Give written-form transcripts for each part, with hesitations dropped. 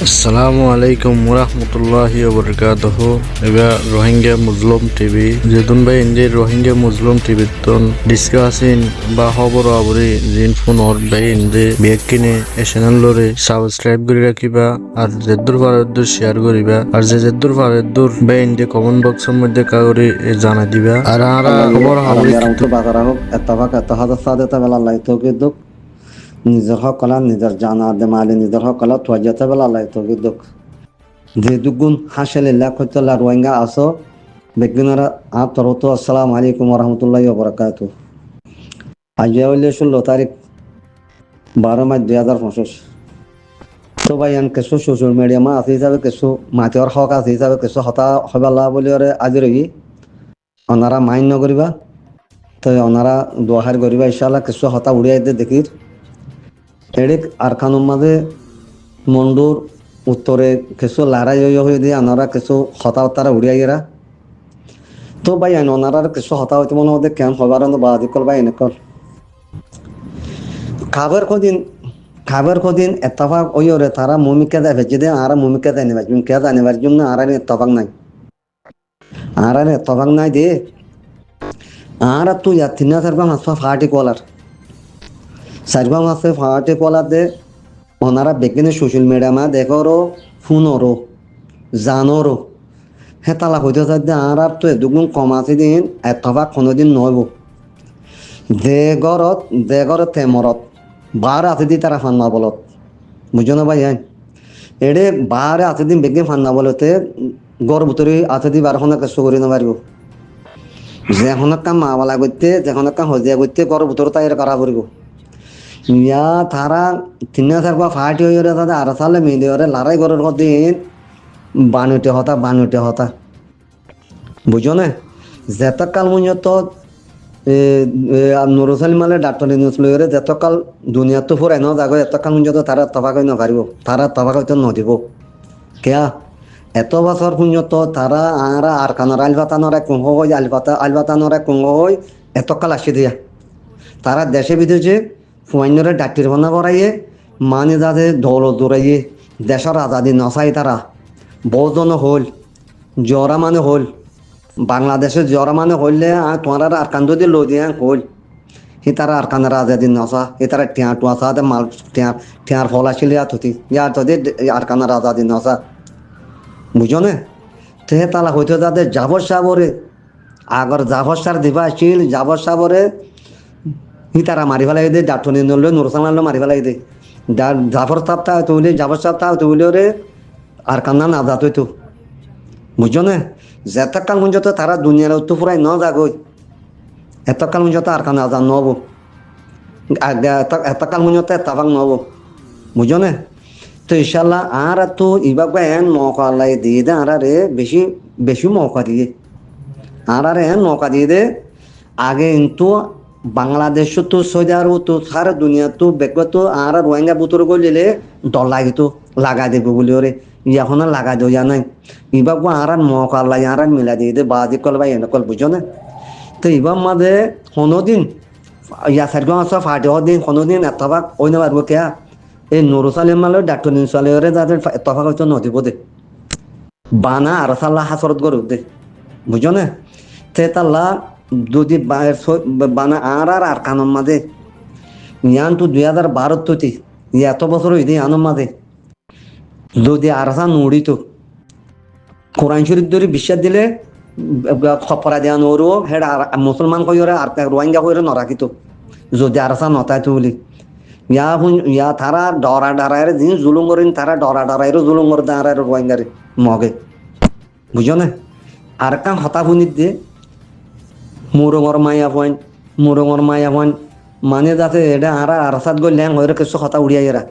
আসসালামু আলাইকুম ওরহমতুল্লাহি ওবরকাতুহ। এবার রোহিঙ্গা মুসলিম টিভি যেদিন ভাই ইন্ডিয়ার রোহিঙ্গা মুসলিম টিভি তন ডিসকাসিন বা খবর আবরি জিন ফোন অর ভাই ইন্ডে বেগ কিনে এ চ্যানেল লরে সাবস্ক্রাইব করে রাখিবা আর যেদুর ফারেদুর শেয়ার করিবা আর যেদুর ফারেদুর ভাই ইন্ডে কমেন্ট বক্সের মধ্যে কাগরে জানা দিবা আর আরা খবর আবরি বাজারা হোক এতভাগ এত হাজার সাদে বেলা আল্লাহ তৌফিক দুক নিজের হক কলা নিজের জানা দে মালি নিজের হক কলা তোয়াজাতে বেলা আল্লাহ তৌফিক দুক যে দুগুণ হাসিলিল্লাহ কইতলা রোহিঙ্গা আসো বেগিনারা তরত আসসালামু আলাইকুম ওয়া রাহমাতুল্লাহি ওয়া বারাকাতুহু। আজ হইলে 16 তারিখ 12 মার্চ 2025। তো ভাই আন কিছু সোশ্যাল মিডিয়া মা আছে হিসাবে কিছু মাতির হক আছে হিসাবে কিছু হতা হবে আল্লাহ বলি আজি রহি ওনারা মাইন নকরিবা তো ওনারা দোয়াহার করিবা ইনশাআল্লাহ কিছু হতা উড়িয়াই দে দেখির এড়িক আর খানুর মাঝে মন্ডুর উত্তরে কিছু লড়াই হয়ে দিয়ে ওনারা কিছু হতা তারা উড়িয়াইরা তো ভাই আইন ওনারা কিছু হতা হইতে মনে হতে কেন হবার বাদিকল ভাই এনেকল খাবার কদিন এতফাক ওই ওরে তারা মুমিকা দেয় ভেজে দেয় আর মুমিকা দেয় নেবার জন্য কে জানেবার জন্য আর এতফাক নাই আর এতফাক নাই দে আর তুই ইয়ার তিন চারবাম হাসপা ফাটি কলার চারবাম হাসপে ফাটি কলার দে ওনারা বেগিনে সোশ্যাল মিডিয়া মা দেখো ফোনরো জানরো হে তালা হইতে চাই আর তো এদুগুণ কম আছে দিন এতফাক কোনোদিন নইব দেগরত তেমরত বার আছে দি তারা ফান্না বলত বুঝো না ভাই এড়ে বারে আছে দিন বেগে ফান্না বলতে গড় ভিতরে আছে দি বারখানা কিছু করি না পারিব যেখন কাম মাওয়ালা করতে যেখন কাম হজিয়া করতে গড় ভিতরে তাই করা পড়ব ইয়া তারা তিন চারবা ফাটি হয়ে তাদের আর সালে মিলে ওরে লড়াই গড়ের দিন বানুটে হতা বুঝো না যেতকাল মুঞ্জত নুরুসালিম আলে ডাক্তার নিউজ লইরে যেতকাল দুনিয়াতো ফুরাই ন যাগো এতকাল মুঞ্জত তারা তফাক হই নপারিব তারা তফাক হইতে নদিব কেয়া এত বছর পুঞ্জত তারা আর কানার আলবাতানরে কুঙ্গ হই আলবাতানরে কুঙ্গ হই এতকাল আসি দিয়া তারা দেশে বিদেশে ফুয়াইনরে ডাক্তির বানা করাইয়ে মানে যাতে দৌলত দৌড়াইয়ে দেশের আজাদি নচাই তারা বহুজন হল জরা মানে হল বাংলাদেশের জরা মানে হইলে তোমার আর কান যদি লো দিয়ে হল সি তারা আর কানের আজাদি নচা সি তারা টিয়া টুয়া চাতে মাল টিয়ার ফল আসলে ইয়ার যদি আর কানের আজাদি নচা বুঝো নে তে তালা হইতে যাতে জাবর সাবরে আগর জাবর সার দিবা আসছিল জাবর সাবরে সি তারা মারি ফেলাই দে ডাটনি নলে নুরসামাল মারি ফেলাই দে জাফর সাপটা তুলে জাবর সাপটা তুলে রে আর কান্না না যাত হইতো বুঝো না যেতকাল মুঞ্জত তারা দুনিয়ার উত্তর ফুরাই ন যাগই এতকাল মুঞ্জত আর কানা যা নব এতকাল মুঞ্জত এতভাগ নব বুঝো না তো ইনশাল্লাহ আর তো ইবাক এন মৌকা আল্লাহ দিয়ে দে আর বেশি বেশি মৌকা দিয়ে আর এন মৌকা দিয়ে দে আগে কিন্তু বাংলাদেশ তো সৌদি আরব তো সারা দুনিয়া তো বেগ তো আর রোহিঙ্গা বুতর গলিলে ডর লাগিত লাগাই দেবো বলি ওরে এখন লাগাই দেওয়া নাই ইবাক আর মৌকা আল্লাহ আর মিলা দিয়ে দে বাদি কল ভাই এনে কল বুঝো না তো ইবার মাঝে কোনোদিন ইয়া সাইড ফাটে দিন কোনোদিন এতভাগ ওই না পারবো কেয়া এই নুরুসালিম মালের ডাক্তার নিউসালের যাদের এতভাগ হয়তো নদীব দে বানা আর সাল্লাহ হাসরত গরু দে বুঝো না তে তাল্লা যদি বানা আর কানন মাঝে ইয়ান তো 2012 তুতি এত বছর হইতে আনম মাঝে যদি আর আসা নুড়িত কোরআন শরীফ ধরে বিশ্বাস দিলে খপরা দেওয়া নরো হেড মুসলমান কইরে আর রোহিঙ্গা কইরে নরাখিত যদি আর আসা নতাইতো বলি ইয়া তারা ডরা ডরাইরে যিনি জুলুম করেন তারা ডরা ডরাইরো জুলুম করে দাঁড়ায় রোহিঙ্গারে মগে বুঝো না আর কাম হতা শুনিত দিয়ে মুরঙর মায়া পয়েন্ট মানে যাতে এটা আর সাত গই ল্যাং হয়ে কিছু হতা উড়িয়াই এরা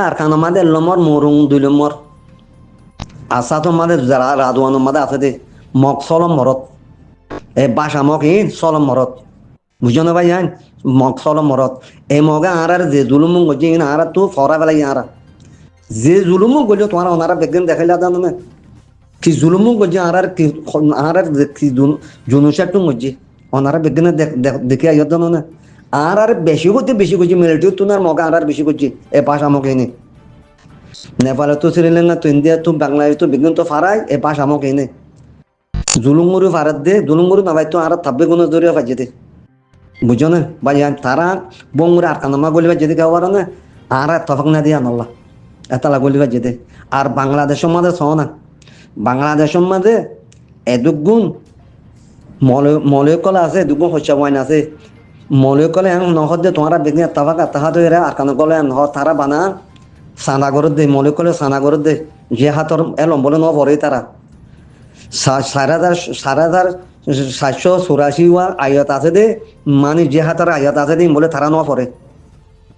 আর কান মাদে লমর মুরুং 2 নম্বর আসা তো মাদে যারা রাদওয়ান মাদে আছে দে মক সলম মরত এ বাসা মক সলম মরত বুঝো না ভাই মক সলম মরত এই মগা আর যে জুলুম গজি আর তো ফরা বেলাই আর যে জুলুম গলি তোমার ওনারা বেগিন দেখাইলা জানো না কি জুলুম গজি আর কি জুনুসাটু গজি ওনারা বেগিনে দেখে আইয়া জানো না আর বেশি করছি মিলিটারি তো না মগা আর বেশি করছি এ পাশা মগে নি নেপালে তো শ্রীলঙ্কা তো ইন্ডিয়া তো বাংলাদেশ তো বিজ্ঞান তো ফারাই এ ভাষা আমাকে এনে জুলুঙ্গুরু ফারাত দে জুলুঙ্গুরু না ভাই তো আর থাকবে কোনো জরিয়া পাই যেতে বুঝছো না ভাই তারা বঙ্গুরে আর কানামা গলিবা যেতে কেউ পারো না আর তফাক না দিয়ে আনাল্লাহ এতলা গলিবা যেতে আর বাংলাদেশের মাঝে ছ না বাংলাদেশের মাঝে এদুগুণ মলয়কলা আছে এদুগুণ শস্য বয়ন আছে মলয়কলে নহদ দে তোমার বেগনি তফাক তাহাতো এরা আর কানো গলে নহ তারা বানা সানা গরত দে মলয়কলে সানা গরত দে যে হাতর এলম বলে ন পরে তারা 4,784 আয়ত আছে দে মানে যে হাতার আয়ত আছে দে বলে তারা ন পরে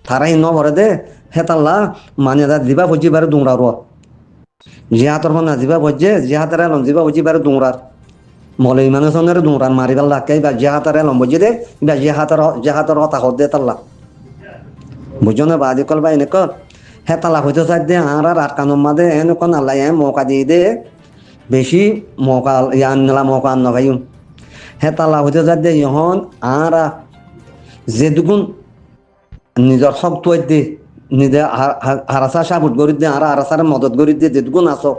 তারাই ন পরে দে হেতাল্লা মানে দিবা বুঝি বারে দুংরার যে হাতর না দিবা বুঝছে যে হাতার এলম দিবা বুঝি বারে দুংরার মলে ইমানে সনের দুংরার মারিবার লাগাই বা যে হাতার এলম বুঝি দে বা যে হাতর হতা হদ দে তাল্লা বুঝছো না বাদি কল বা এনেক হেতালা হইতে চাই দে আর আর কানুন মাদে এনেকন আল্লাহ মৌকা দিয়ে দে বেশি মৌকা ইয়ানলা মৌকা আন ভাই হেতালা হইতে যাই দে ইহন আর যেটুকুন নিজের হক তুই দে নিজে হারাসা সাবুত গরি দে আর হারাসার মদত গরি দে যেটুকুন আছো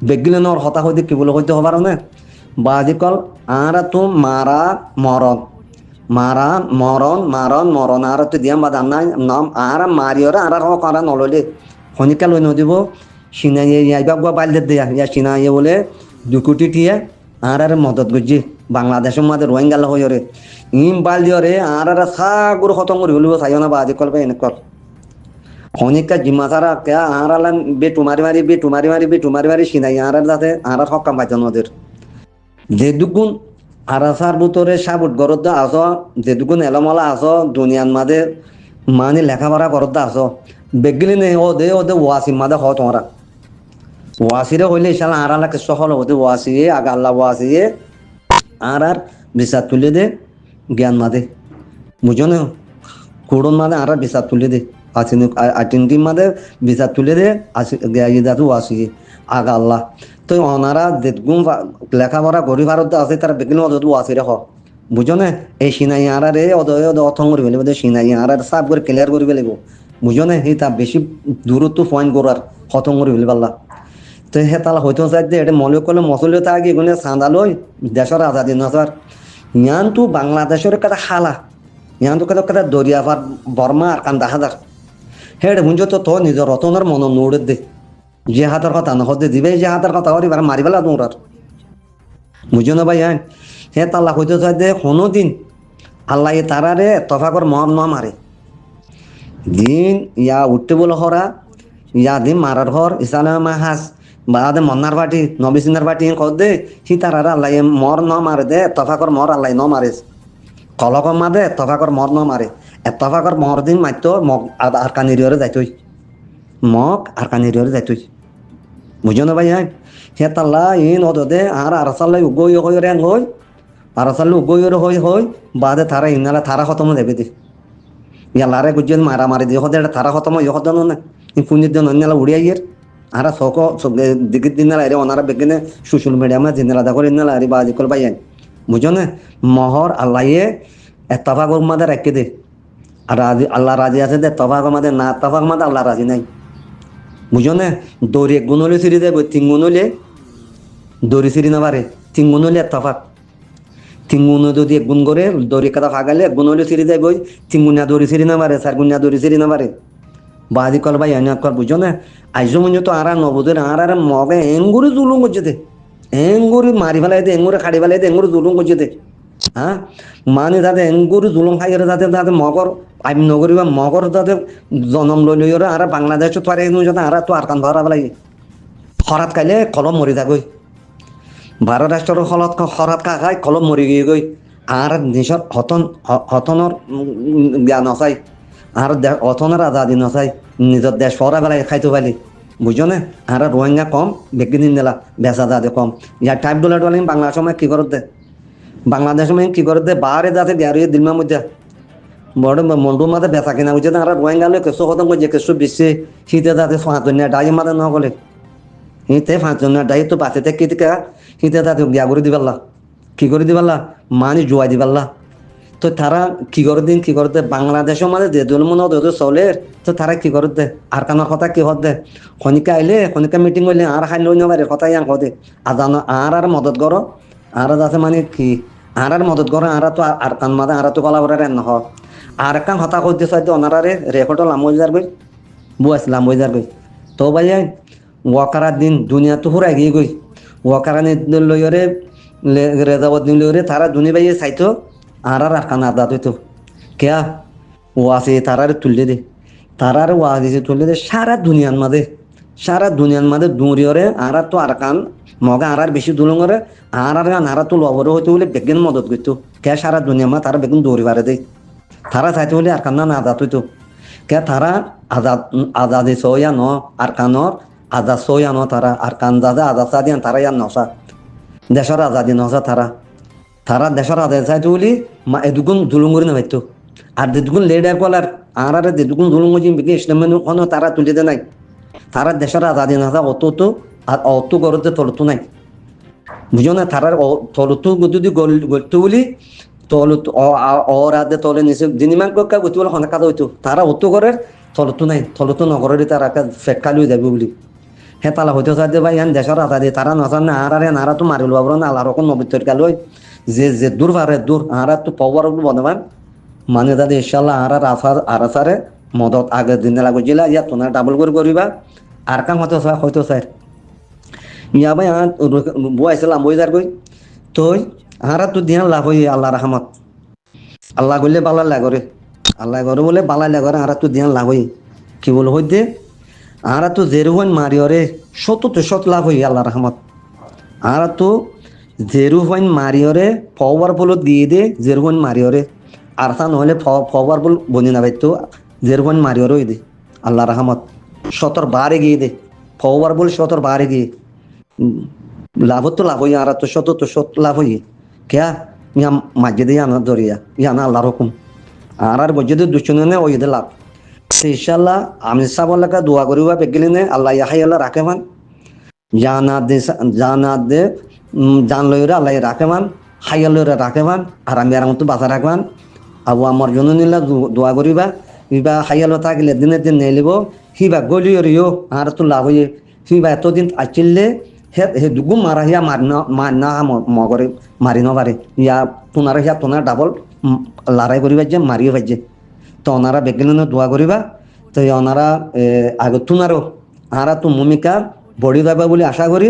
বেগিলেনর হতা হইতে কি বলে হইতে হবার না বাদি কল আর তো মারা মরণ মারা মরণ মারণ মরণ আর তো দিয়াম বাদ নাই নাম আর মারিওরা আর হক আর নললে খনিকা লই নদিব সিনাইয়ে ইয়াইবা বাইলে দেয়া ইয়া সিনাইয়ে বলে 2 কোটি টিয়া আর মদত গজি বাংলাদেশের মধ্যে রোহিঙ্গা হইরে ইম বাল দিওরে আর সাগুর খতম করে হলিব চাইও না বাদি কল এনে কল খনিকা জিম্মা সারা কে আর বেটু মারি সিনাই আর যাতে আর হক কাম পাইতো নদের যে দুগুণ আরাসার ভিতরে সাবুট গরদ আস যে দুগুণ এলমলা আস দুনিয়ার মাঝে মানে লেখাপড়া করদ আস বেগিলি নেই ও দে ওয়াসির মাঝে হ তোমরা ওয়াসিরে হইলে ইসাল আর আল্লাহকে সফল হতে ওয়াসিয়ে আগা আল্লাহ ওয়াসিয়ে আর বিচার তুলে দে জ্ঞান মাদে বুঝো না কুড়ন মাদে আর বিচার তুলে দে আটিনটি মাদে বিচার তুলে দে দাদু ওয়াসিয়ে আগা আল্লাহ তো ওনারা যেগুন লেখাপড়া গরি ভারত আছে তারা বেগিন অদু ওয়াসিরে হ বুঝো না এই সিনাই আরারে অথং করি ফেলিব সিনাই আর সাফ করে ক্লিয়ার করি ফেলিব বুঝো না সেই তার বেশি দূরত্ব পয়েন্ট করার খতম করে ফেলিব আল্লাহ তো হে তালা হইতে চাই যে এটা মনে করলে মসলে তা আগে এগুলো চাঁদা লই দেশের আজাদি নসার ইয়ান তো বাংলাদেশের কাটা খালা ইয়ান তো কাটা দরিয়া পার বর্মা আর কান্দা হাজার হেড বুঝছো তো নিজের রতনের মন নৌড়ে দে যে হাতের কথা নহদে দিবে যে হাতের কথা করি মারি ফেলা তোমরার বুঝো না ভাই হ্যাঁ হে তাল্লা হইতে চাই যে কোনো দিন আল্লাহ তারারে তফাকর মহাম ন মারে দিন ইয়া উঠতে বলে হরা ইয়া দিন মারার ঘর ইসালামা হাস বাদে মন্নার বাটি নবিসিনার বাটি কর দে সি তারারে আল্লাহ মর ন মারে দে তফাকর মর আল্লাহ ন মারে কলকর মাদে তফাকর মর ন মারে তফাকর মর দিন মারতো মগ আর কানিরিয়রে যাইতই মগ আর কানিরিয়রে যাইতই বুঝো না ভাই হ্যাঁ হে তাল্লা ইন দে আর আরসাল্লাই উগই হই রেং হই আরসাল্লা উগই হই বাদে তারা ইনালা তারা খতম দেবে দে ইয়ালারে গুজন মারা মারি দিয়ে হদে তারা খতম ইয়ে হদন না পুনির দিন অন্যালা উড়িয়া ইয়ের আর সক দিগির দিন আরে ওনারা বেগিনে সোশ্যাল মিডিয়ামে দিন আলাদা করে ইনালা আরে বাজি কল ভাই বুঝো না মহর আল্লাহে তফাকর মাদে রাখি দে আর আল্লাহ রাজি আছে দে তফাকর মাদে না তফাক মাদে আল্লাহ রাজি নাই বুঝো না দৌড়ি এক গুণ হলে সিঁড়ি দেবো 3 গুণ হলে দৌড়ি সিঁড়ি না পারে 3 গুণ হলে তফাক 3 গুণ যদি 1 গুণ করে দৌড়ি কাটা ফাঁকালে 1 গুণ হলে সিঁড়ি দেবো 3 গুণা দৌড়ি সিঁড়ি না পারে 4 গুণা দৌড়ি সিঁড়ি না পারে বাদি কল ভাই এনে কল বুঝো না আইজো মঞ্জ তো আর নবুদের আর মগে এঙ্গুরি জুলুম করছে দে এঙ্গুরি মারি ফেলাই দে এঙ্গুরি খাড়ি ফেলাই দে এঙ্গুরি জুলুম করছে দে হ্যাঁ মানে তাদের এঙ্গুরি জুলুম খাই তাদের মগর আইম নগরী বা মগর তাদের জনম লই আর বাংলাদেশ তো আর যাতে আর তো আর কান ধরা ফেলাই খরাত খাইলে কলম মরি থাকই ভারত রাষ্ট্রের খরাত খাই কলম মরি গিয়ে গই আর দেশের হতনের জ্ঞান নচাই আর অথনের আজাদি নচাই নিজের দেশ ফরা ফেলাই খাইতে পারি বুঝছো না আর রোহিঙ্গা কম বেগি দিন দিলা বেচা যাতে কম ইয়ার টাইপ ডলার ডলার বাংলা সময় কি করত দে বাংলাদেশ সময় কি করত দে বাহারে যাতে গ্যারিয়ে দিলমার মধ্যে বড় মন্ডুর মাঝে বেচা কিনা বুঝছে আর রোহিঙ্গা লোক কেসো খতম করছে কেসো বিশ্বে শীতে যাতে 5 ডাই মাঝে ন বলে হিতে 5 ডাই তো বাঁচেতে কি শীতে যাতে গিয়া করে দিবাল্লা কি করে দিবাল্লা মানে জোয়াই দিবাল্লা তো তারা কি করে দিন কি করে দে বাংলাদেশের মধ্যে যে দল মনে ওদের চলে তো তারা কি করে দে আর কানোর কথা কি হতে খনিকা আইলে খনিকা মিটিং হইলে আর খাই লই নেবারে কথা ইয়াং হদে আদানো আর মদত করো আর আছে মানে কি আর মদত করো আর তো আর কান মাদে আর তো কলা করে ন আর কান হতা করতে চাইতে ওনারে রেকর্ড লামই যার গই বুয়াস লামই যার গই তো ভাই ওয়াকারার দিন দুনিয়া তো হুরাই গিয়ে গই ওয়াকারা লইরে রেজাবত লইরে তারা দুনি ভাইয়ে চাইতো আর কান আদাত হইতো কেয়া ওয়াসে তারারে তুললে দে তারার ওয়াজিছে তুললে দে সারা দুনিয়ার মাঝে দৌড়িয়রে আর তো আর কান মগা আর বেশি দুলঙরে আর গান আর তো লবর হইতে বলে বেগেন মদত করতো কে সারা দুনিয়া মা তারা বেগুন দৌড়ি বাড়ে দেয় তারা চাইতে বলে আর কান্না না আজাদ হইতো কে তারা আজাদে সইয়া ন আর কানর আজাদ সইয়া ন তারা আর কান দাদা আজাদ চা দিয়ান তারা ইয়ান নসা দেশের আজাদি নসা তারা দেশের আজাদ চাইতে বলি মা এদুগুন দুলুঙ্গরি না হইতো আর যেটুকুন লেডার কলার আর যেটুকুন দুলুঙ্গ জিম ইসলামের কোনো তারা তুলে দে নাই তারা দেশের আজাদি না অত তো আর অত গরতে তলতো নাই বুঝো না তারার তলতো যদি গলতো বলি তলত অরাধে তলে নিচে জিনিমান কা গতি বলে খনা কাদা হইতো তারা অত করে তলতো নগরের তারা ফেক্কা লুই যাবে বলি হে তালা হইতে চাইতে ভাই ইয়ান দেশের আজাদি তারা নাজান আর নারা তো মারিল বাবর না আল্লাহ রকম নবিত্তর কাল যে দূর পারে দূর আর তো পাওয়ার বনবান মানে দাদা ইনশাল্লাহ আর আসারে মদত আগের দিনে লাগবে জিলা ইয়া তোনার ডাবল করে করিবা আর কাম হয়তো স্যার ইয়া ভাই বইছিলাম বইদার কই তুই আর তো দিন লাভ হই আল্লাহ রহমত আল্লাহ করলে বালা লাগরে আল্লাহ করে বলে বালা লাগরে আর তো দিন লাভ হই কি বল হইতে আর তো জেরুহন মারিয়রে শত লাভ হই আল্লাহ রহমত আর তো জেরুহন মারিয়রে পাওয়ার বল দিয়ে দে জেরুহন মারিয়রে আর তা নহলে পাওয়ার বল বনি না বাইতো জেরুহন মারিয়রে দে আল্লাহ রহমত শতর বারে গিয়ে দে পাওয়ার বল শতর বারে গিয়ে লাভ তো লাভ হই আর তো শত লাভ হই क्या यहाँ मस्जिद यहाँ दरिया यहाँ अल्लाह हुकुम আর মসজিদে দুশনে ওই লাভ ইনশাআল্লাহ আমি সাবলা কা দোয়া করিবা বেগলিনে আল্লাহ ইয়াহাই আল্লাহ রাখেমান জানাত দে জান লইরা আল্লাহ রাখেমান হাইয়া লইরা রাখেমান আর আমি আর মতো বাঁচা রাখবান আবু আমার জন্য নিলা দোয়া করিবা ইবা হাইয়াল থাকিলে দিনে দিন নেলিব হিবা গলিয়রিও আর তো লাভ হইয়ে হিবা এতদিন আচিললে হে দুগু মারা হিয়া মারনা মগরে মারি নবারে ইয়া তোনারা হিয়া তোনার ডাবল লড়াই করিবা যে মারিও ভাইজে তো ওনারা বেগলিনে দোয়া করিবা তো ওনারা আগে তোনারও আরা তো ভূমিকা বড়ি যাবা বলে আশা করি